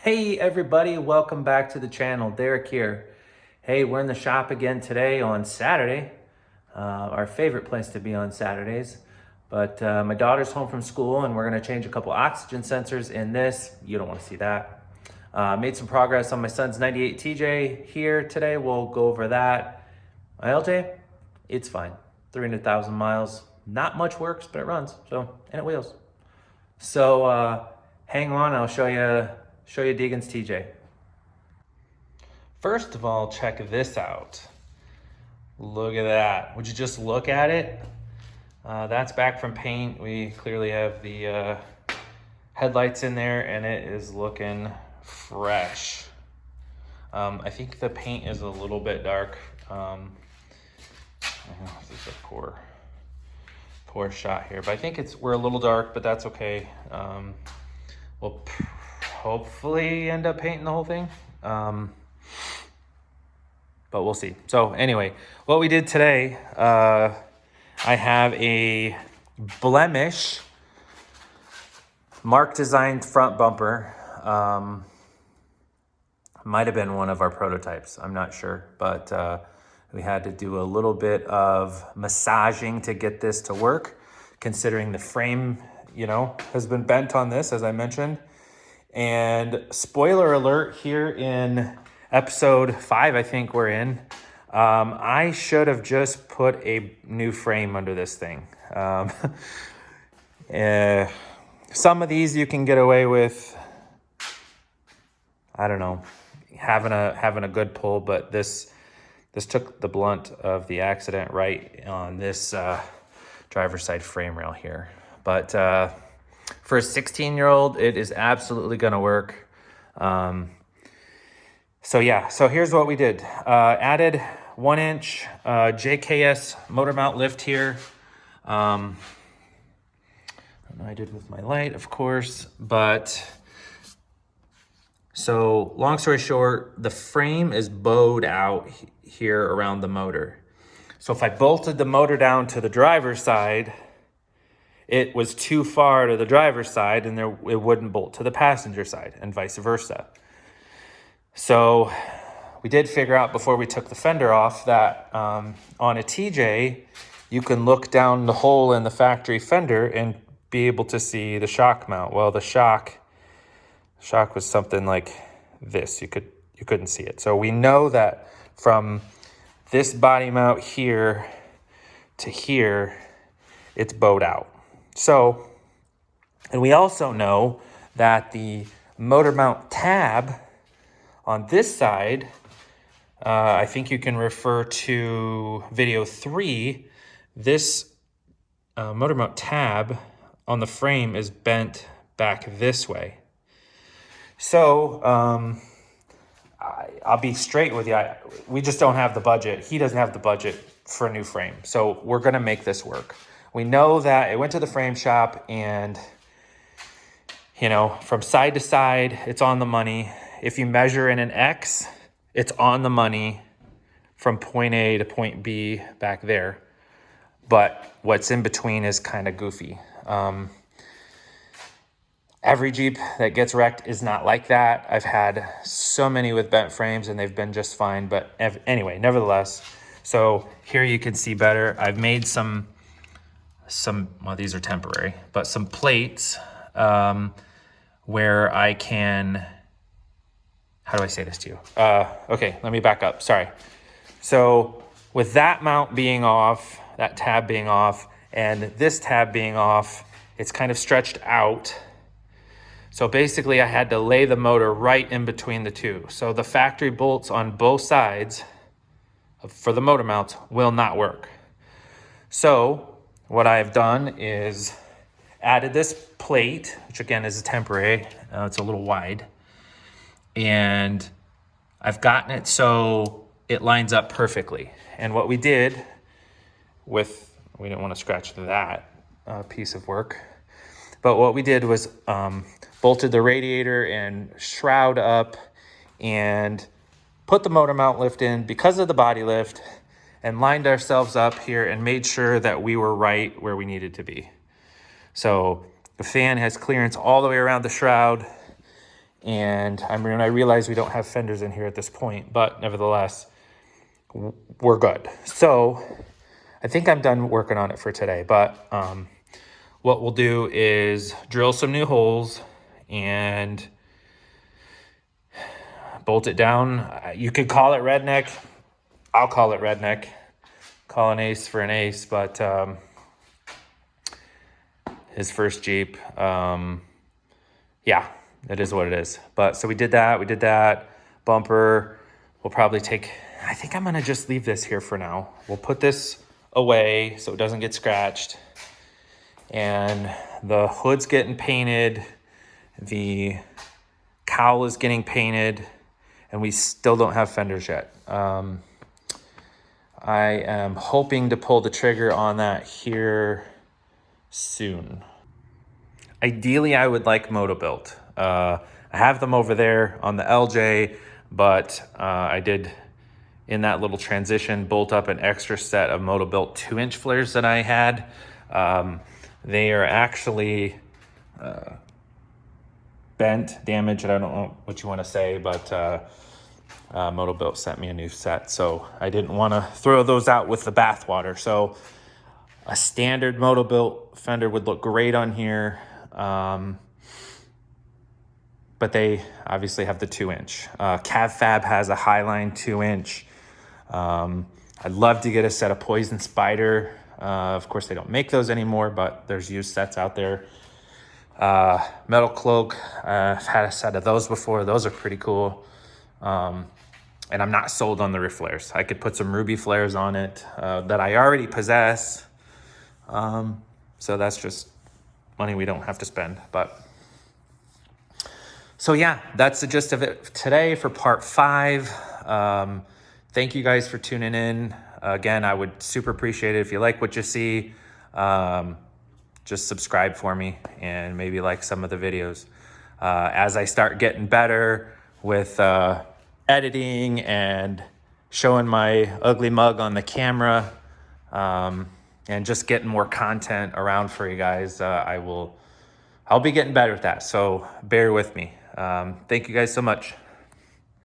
Hey everybody, welcome back to the channel. Derek here. Hey, we're in the shop again today on Saturday. Our favorite place to be on Saturdays. But my daughter's home from school and we're gonna change a couple oxygen sensors in this. You don't wanna see that. Made some progress on my son's 98 TJ here today. We'll go over that. My LJ, it's fine. 300,000 miles. Not much works, but it runs, and it wheels. So hang on, I'll show you Deegan's TJ. First of all, check this out. Look at that. Would you just look at it? That's back from paint. We clearly have the headlights in there and it is looking fresh. I think the paint is a little bit dark. I know this is a poor shot here, but I think we're a little dark, but that's okay. We'll hopefully end up painting the whole thing. But we'll see. So anyway, what we did today, I have a blemish Mark designed front bumper. Might have been one of our prototypes, I'm not sure, but we had to do a little bit of massaging to get this to work, considering the frame, has been bent on this, as I mentioned. And spoiler alert, here in episode 5, I think we're in, I should have just put a new frame under this thing. Some of these you can get away with, I don't know, having a good pull, but this took the blunt of the accident right on this driver's side frame rail here. But for a 16-year-old, it is absolutely going to work. So here's what we did. Added 1-inch JKS motor mount lift here. I don't know, I did with my light, of course, but so long story short, the frame is bowed out here around the motor. So if I bolted the motor down to the driver's side, it was too far to the driver's side and it wouldn't bolt to the passenger side and vice versa. So we did figure out before we took the fender off that on a TJ, you can look down the hole in the factory fender and be able to see the shock mount. Well, the shock was something like this. You couldn't see it. So we know that from this body mount here to here, it's bowed out. So, and we also know that the motor mount tab on this side, I think you can refer to video 3, this motor mount tab on the frame is bent back this way. So, I'll be straight with you. We just don't have the budget. He doesn't have the budget for a new frame. So we're going to make this work. We know that it went to the frame shop and, from side to side, it's on the money. If you measure in an X, it's on the money from point A to point B back there. But what's in between is kind of goofy. Every Jeep that gets wrecked is not like that. I've had so many with bent frames and they've been just fine. But anyway, nevertheless, so here you can see better. I've made some, well, these are temporary, but some plates where I can, how do I say this to you? Okay, let me back up, sorry. So with that mount being off, that tab being off, and this tab being off, it's kind of stretched out. So basically I had to lay the motor right in between the two. So the factory bolts on both sides for the motor mounts will not work. So what I've done is added this plate, which again is a temporary, it's a little wide. And I've gotten it so it lines up perfectly. And what we did we didn't want to scratch that piece of work, but what we did was bolted the radiator and shroud up and put the motor mount lift in because of the body lift and lined ourselves up here and made sure that we were right where we needed to be. So the fan has clearance all the way around the shroud And I mean, I realize we don't have fenders in here at this point, but nevertheless, we're good. So I think I'm done working on it for today, but what we'll do is drill some new holes and bolt it down. You could call it redneck. I'll call it redneck. Call an ace for an ace, but his first Jeep, yeah, it is what it is. But so we did that. Bumper, we'll probably take, I think I'm gonna just leave this here for now. We'll put this away so it doesn't get scratched. And the hood's getting painted, the cowl is getting painted, and we still don't have fenders yet. I am hoping to pull the trigger on that here soon. Ideally, I would like Moto-Built. I have them over there on the LJ, but I did, in that little transition, bolt up an extra set of Moto-Built 2-inch flares that I had. They are actually bent, damaged, I don't know what you want to say, but Moto-Built sent me a new set, so I didn't want to throw those out with the bathwater. So a standard Moto-Built fender would look great on here, but they obviously have the 2-inch. Cav Fab has a Highline 2-inch. I'd love to get a set of Poison Spider. Of course, they don't make those anymore, but there's used sets out there. Metal Cloak, I've had a set of those before. Those are pretty cool. And I'm not sold on the rear flares. I could put some Ruby flares on it that I already possess. So that's just money we don't have to spend. But so yeah, that's the gist of it today for part 5. Thank you guys for tuning in. Again, I would super appreciate it if you like what you see. Just subscribe for me and maybe like some of the videos. As I start getting better with editing and showing my ugly mug on the camera, and just getting more content around for you guys, I'll be getting better at that. So bear with me. Thank you guys so much.